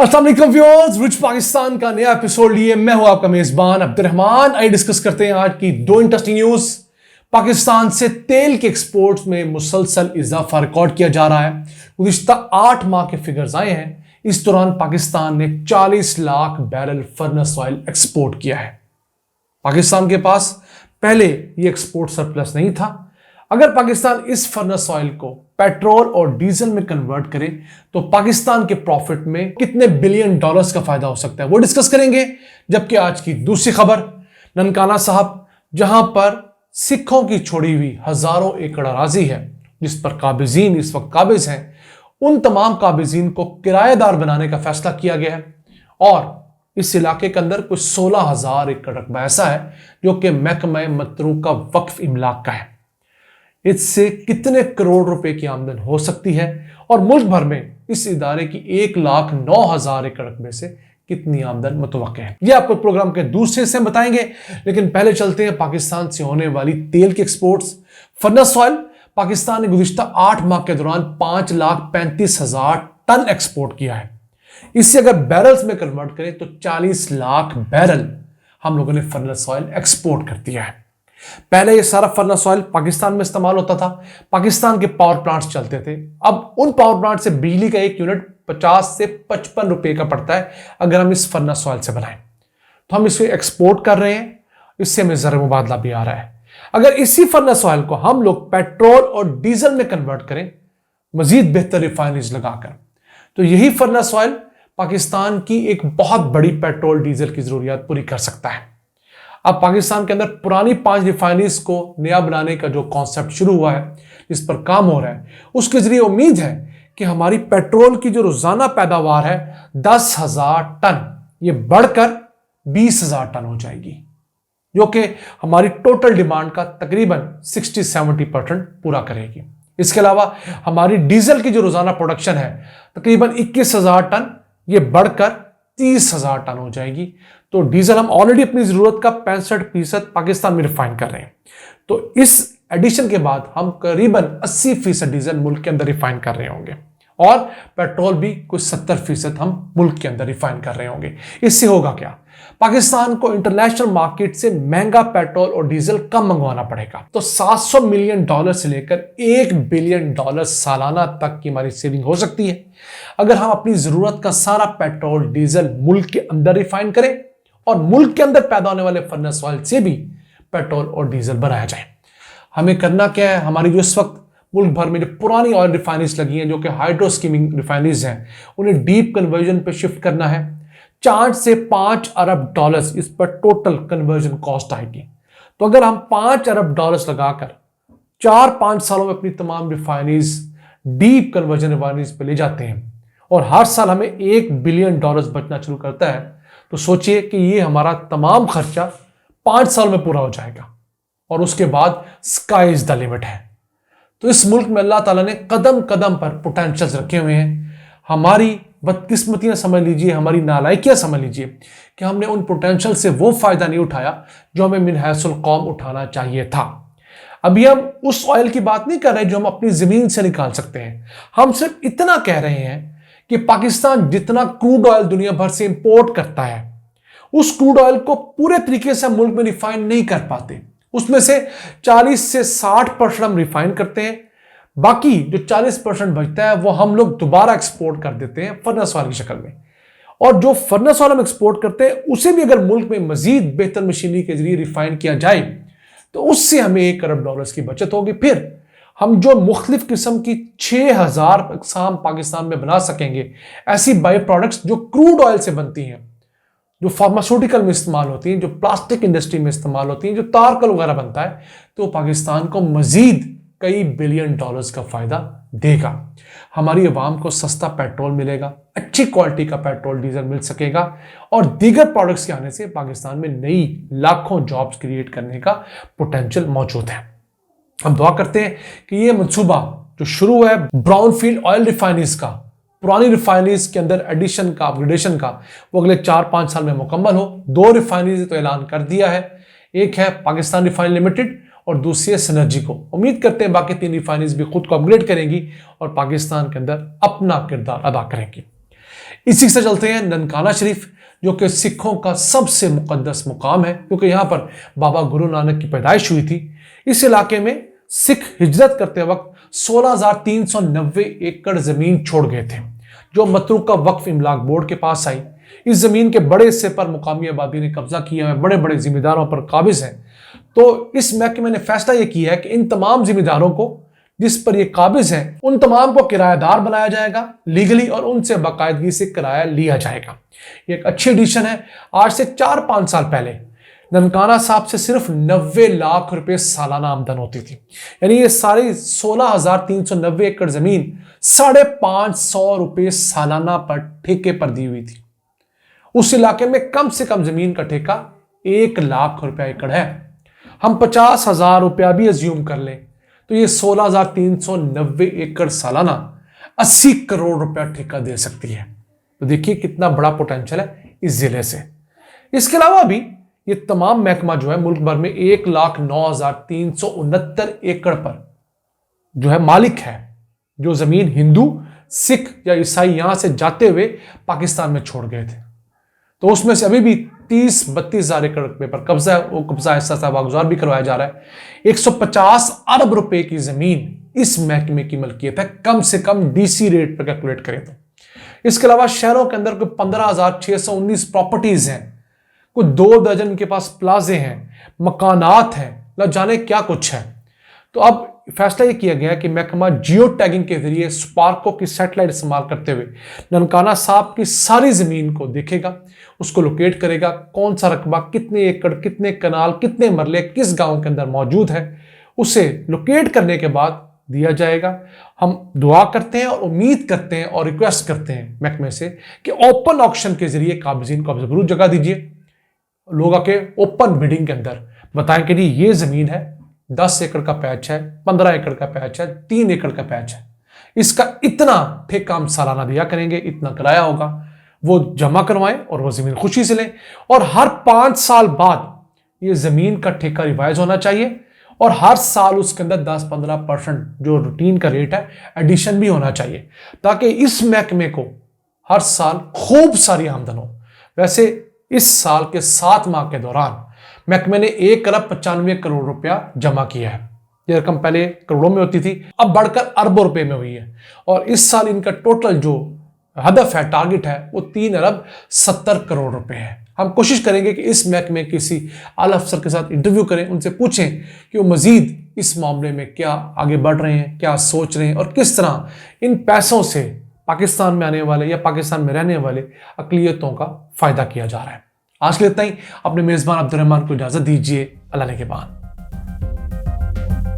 अस्सलाम वालेकुम viewers, rich Pakistan का नया एपिसोड लिए मैं हूं आपका मेजबान अब्दुर्रहमान। आइए डिस्कस करते हैं आज की दो इंटरेस्टिंग न्यूज। पाकिस्तान से तेल के एक्सपोर्ट्स में मुसलसल इजाफा रिकॉर्ड किया जा रहा है। गुज़िश्ता 8 माह के फिगर्स आए हैं। इस दौरान पाकिस्तान ने 40 lakh barrel furnace oil export किया है। पाकिस्तान के पास पहले ये एक्सपोर्ट सरप्लस नहीं था। अगर पाकिस्तान इस फर्नेस ऑयल को पेट्रोल और डीजल में कन्वर्ट करे तो पाकिस्तान के प्रॉफिट में कितने बिलियन डॉलर्स का फायदा हो सकता है, वो डिस्कस करेंगे। जबकि आज की दूसरी खबर, ननकाना साहब, जहां पर सिखों की छोड़ी हुई हजारों एकड़ अराजी है जिस पर काबिजीन इस वक्त काबिज हैं, उन तमाम काबिजीन को किराएदार बनाने का फैसला किया गया है। और इस इलाके के अंदर कुछ 16,000 एकड़ रकबा ऐसा है जो कि महकमा मतरूका वक्फ इमलाक का है। इससे कितने करोड़ रुपए की आमदन हो सकती है और मुल्क भर में इस इदारे की 1,09,000 एकड़ रकबे से कितनी आमदन मुतवक्के है, यह आपको प्रोग्राम के दूसरे हिस्से में बताएंगे। लेकिन पहले चलते हैं पाकिस्तान से होने वाली तेल के एक्सपोर्ट्स। फर्नेस ऑयल पाकिस्तान ने गुज़िश्ता 8 माह के दौरान 5,35,000 टन एक्सपोर्ट किया है। इससे अगर बैरल्स में कन्वर्ट करें तो 40 लाख बैरल हम लोगों ने फर्नेस ऑयल एक्सपोर्ट कर दिया है। पहले ये सारा फर्नेस ऑयल पाकिस्तान में इस्तेमाल होता था, पाकिस्तान के पावर प्लांट्स चलते थे। अब उन पावर प्लांट से बिजली का एक यूनिट 50 से 55 रुपए का पड़ता है अगर हम इस फर्नेस ऑयल से बनाएं। तो हम इसे एक्सपोर्ट कर रहे हैं, इससे हमें ज़र मुबादला भी आ रहा है। अगर इसी फर्नेस ऑयल को हम लोग पेट्रोल और डीजल में कन्वर्ट करें मजीद बेहतर रिफाइनरीज लगाकर, तो यही फर्नेस ऑयल पाकिस्तान की एक बहुत बड़ी पेट्रोल डीजल की जरूरियात पूरी कर सकता है। अब पाकिस्तान के अंदर पुरानी 5 रिफाइनरीज को नया बनाने का जो कॉन्सेप्ट शुरू हुआ है, जिस पर काम हो रहा है, उसके जरिए उम्मीद है कि हमारी पेट्रोल की जो रोजाना पैदावार है 10,000 टन, ये बढ़कर 20,000 टन हो जाएगी, जो कि हमारी टोटल डिमांड का तकरीबन 60-70% पूरा करेगी। इसके अलावा हमारी डीजल की जो रोजाना प्रोडक्शन है तकरीबन 21,000 टन, ये बढ़कर 30,000 टन हो जाएगी। तो डीजल हम ऑलरेडी अपनी जरूरत का 65% पाकिस्तान में रिफाइन कर रहे हैं, तो इस एडिशन के बाद हम करीबन 80% डीजल मुल्क के अंदर रिफाइन कर रहे होंगे और पेट्रोल भी कुछ 70% हम मुल्क के अंदर रिफाइन कर रहे होंगे। इससे होगा क्या, पाकिस्तान को इंटरनेशनल मार्केट से महंगा पेट्रोल और डीजल कम मंगवाना पड़ेगा। तो 700 मिलियन डॉलर से लेकर 1 बिलियन डॉलर सालाना तक की हमारी सेविंग हो सकती है अगर हम अपनी जरूरत का सारा पेट्रोल डीजल मुल्क के अंदर रिफाइन करें और मुल्क के अंदर पैदा होने वाले फर्नेस ऑयल से भी पेट्रोल और डीजल बनाया जाए। हमें करना क्या है, हमारी जो इस वक्त मुल्क भर में जो पुरानी ऑयल रिफाइनरीज लगी हैं, जो कि हाइड्रो स्कीमिंग रिफाइनरीज हैं, उन्हें डीप कन्वर्जन पे शिफ्ट करना है। 4 से 5 अरब डॉलर्स इस पर टोटल कन्वर्जन कॉस्ट आएगी। तो अगर हम 5 अरब डॉलर्स लगाकर 4-5 सालों में अपनी तमाम रिफाइनरीज डीप कन्वर्जन रिफाइनरीज पे ले जाते हैं और हर साल हमें 1 बिलियन डॉलर्स बचना शुरू करता है, तो सोचिए कि ये हमारा तमाम खर्चा 5 साल में पूरा हो जाएगा और उसके बाद स्काई इज द लिमिट है। तो इस मुल्क में अल्लाह ताला ने कदम कदम पर पोटेंशियल्स रखे हुए हैं। हमारी बदकिस्मतियां समझ लीजिए, हमारी नालायकियां समझ लीजिए कि हमने उन पोटेंशियल से वो फायदा नहीं उठाया जो हमें मिन हैसुल कौम उठाना चाहिए था। अभी हम उस ऑयल की बात नहीं कर रहे जो हम अपनी जमीन से निकाल सकते हैं। हम सिर्फ इतना कह रहे हैं कि पाकिस्तान जितना क्रूड ऑयल दुनिया भर से इंपोर्ट करता है, उस क्रूड ऑयल को पूरे तरीके से मुल्क में रिफाइन नहीं कर पाते। उसमें से 40 से 60% हम रिफाइन करते हैं, बाकी जो 40% बचता है वो हम लोग दोबारा एक्सपोर्ट कर देते हैं फर्नेस ऑयल की शक्ल में। और जो फर्नेस ऑयल हम एक्सपोर्ट करते हैं उसे भी अगर मुल्क में मजीद बेहतर मशीनरी के जरिए रिफाइन किया जाए तो उससे हमें 1 अरब डॉलर्स की बचत होगी। फिर हम जो मुख्तलिफ किस्म की 6,000 अक़साम पाकिस्तान में बना सकेंगे, ऐसी बाई प्रोडक्ट्स जो क्रूड ऑयल से बनती हैं, जो फार्मास्यूटिकल में इस्तेमाल होती हैं, जो प्लास्टिक इंडस्ट्री में इस्तेमाल होती हैं, जो तारकल वगैरह बनता है, तो पाकिस्तान को मजीद कई बिलियन डॉलर्स का फायदा देगा। हमारी आवाम को सस्ता पेट्रोल मिलेगा, अच्छी क्वालिटी का पेट्रोल डीजल मिल सकेगा और दीगर प्रोडक्ट्स के आने से पाकिस्तान में नई लाखों जॉब्स क्रिएट करने का पोटेंशियल मौजूद है। हम दुआ करते हैं कि ये मंसूबा जो शुरू है ब्राउन फील्ड ऑयल रिफाइनरीज का, पुरानी रिफाइनरीज के अंदर एडिशन का, अपग्रेडेशन का, वो अगले 4-5 साल में मुकम्मल हो। 2 रिफाइनरीज तो ऐलान कर दिया है, एक है पाकिस्तान रिफाइन लिमिटेड और दूसरी है सिनर्जी को। उम्मीद करते हैं बाकी 3 रिफाइनरीज भी खुद को अपग्रेड करेंगी और पाकिस्तान के अंदर अपना किरदार अदा करेंगी। इसी से चलते हैं ननकाना शरीफ, जो कि सिखों का सबसे मुकद्दस मुकाम है, क्योंकि यहाँ पर बाबा गुरु नानक की पैदाइश हुई थी। इस इलाके में सिख हिजरत करते वक्त 16,390 एकड़ जमीन छोड़ गए थे, जो मतरूका वक्फ इमलाक बोर्ड के पास आई। इस जमीन के बड़े हिस्से पर मुकामी आबादी ने कब्जा किया है, बड़े बड़े जिम्मेदारों पर काबिज है। तो इस महकमे ने फैसला यह किया है कि इन तमाम जिम्मेदारों को जिस पर ये काबिज है, उन तमाम को किराएदार बनाया जाएगा लीगली, और उनसे बाकायदगी से किराया लिया जाएगा। ये एक अच्छी एडिशन है। आज से 4-5 साल पहले ननकाना साहब से सिर्फ 90 लाख रुपए सालाना आमदन होती थी। यानी ये सारी 16,390 एकड़ जमीन 550 रुपए सालाना पर ठेके पर दी हुई थी। उस इलाके में कम से कम जमीन का ठेका 1 लाख रुपया एकड़ है। हम 50,000 रुपया भी अज्यूम कर लें तो ये 16,390 एकड़ सालाना 80 करोड़ रुपया ठेका दे सकती है। तो देखिए कितना बड़ा पोटेंशियल है इस जिले से। इसके अलावा भी ये तमाम महकमा जो है मुल्क भर में 1,09,369 एकड़ पर जो है मालिक है, जो जमीन हिंदू, सिख या ईसाई यहां से जाते हुए पाकिस्तान में छोड़ गए थे। तो उसमें से अभी भी 30-32 हजार एकड़ पर कब्जा है। वो कब्जा ऐसा वागुजार भी करवाया जा रहा है। 150 अरब रुपए की जमीन इस महकमे की मलकियत है, कम से कम डीसी रेट पर कैलकुलेट करें तो। इसके अलावा शहरों के अंदर कोई 15,619 प्रॉपर्टीज हैं, कोई 2 दर्जन के पास प्लाजे हैं, मकानात हैं, न जाने क्या कुछ है। तो अब फैसला यह किया गया कि महकमा जियो टैगिंग के जरिए स्पार्को की सैटेलाइट इस्तेमाल करते हुए ननकाना साहब की सारी जमीन को देखेगा, उसको लोकेट करेगा, कौन सा रकबा, कितने एकड़, कितने कनाल, कितने मरले किस गांव के अंदर मौजूद है, उसे लोकेट करने के बाद दिया जाएगा। हम दुआ करते हैं और उम्मीद करते हैं और रिक्वेस्ट करते हैं महकमे से कि ओपन ऑक्शन के जरिए काबिजीन को आप जरूर जगह दीजिए। लोग आके ओपन बिडिंग के अंदर बताएं कि ये जमीन है, 10 एकड़ का पैच है, 15 एकड़ का पैच है, 3 एकड़ का पैच है, इसका इतना ठेका हम सालाना दिया करेंगे, इतना किराया होगा, वो जमा करवाएं और वो जमीन खुशी से लें। और हर 5 साल बाद ये जमीन का ठेका रिवाइज होना चाहिए और हर साल उसके अंदर 10-15% जो रूटीन का रेट है एडिशन भी होना चाहिए, ताकि इस महकमे को हर साल खूब सारी आमदन हो। वैसे इस साल के 7 माह के दौरान महकमे ने 1,95 करोड़ रुपया जमा किया है। यह रकम पहले करोड़ों में होती थी, अब बढ़कर अरबों रुपए में हुई है। और इस साल इनका टोटल जो हदफ है, टारगेट है, वो 3,70 करोड़ रुपए है। हम कोशिश करेंगे कि इस महकमे किसी आला अफसर के साथ इंटरव्यू करें, उनसे पूछें कि वो मजीद इस मामले में क्या आगे बढ़ रहे हैं, क्या सोच रहे हैं और किस तरह इन पैसों से पाकिस्तान में आने वाले या पाकिस्तान में रहने वाले अकलियतों का फायदा किया जा रहा है। आज के लिए इतना ही। अपने मेजबान अब्दुल रहमान को इजाजत दीजिए। अल्लाह ने के बाद।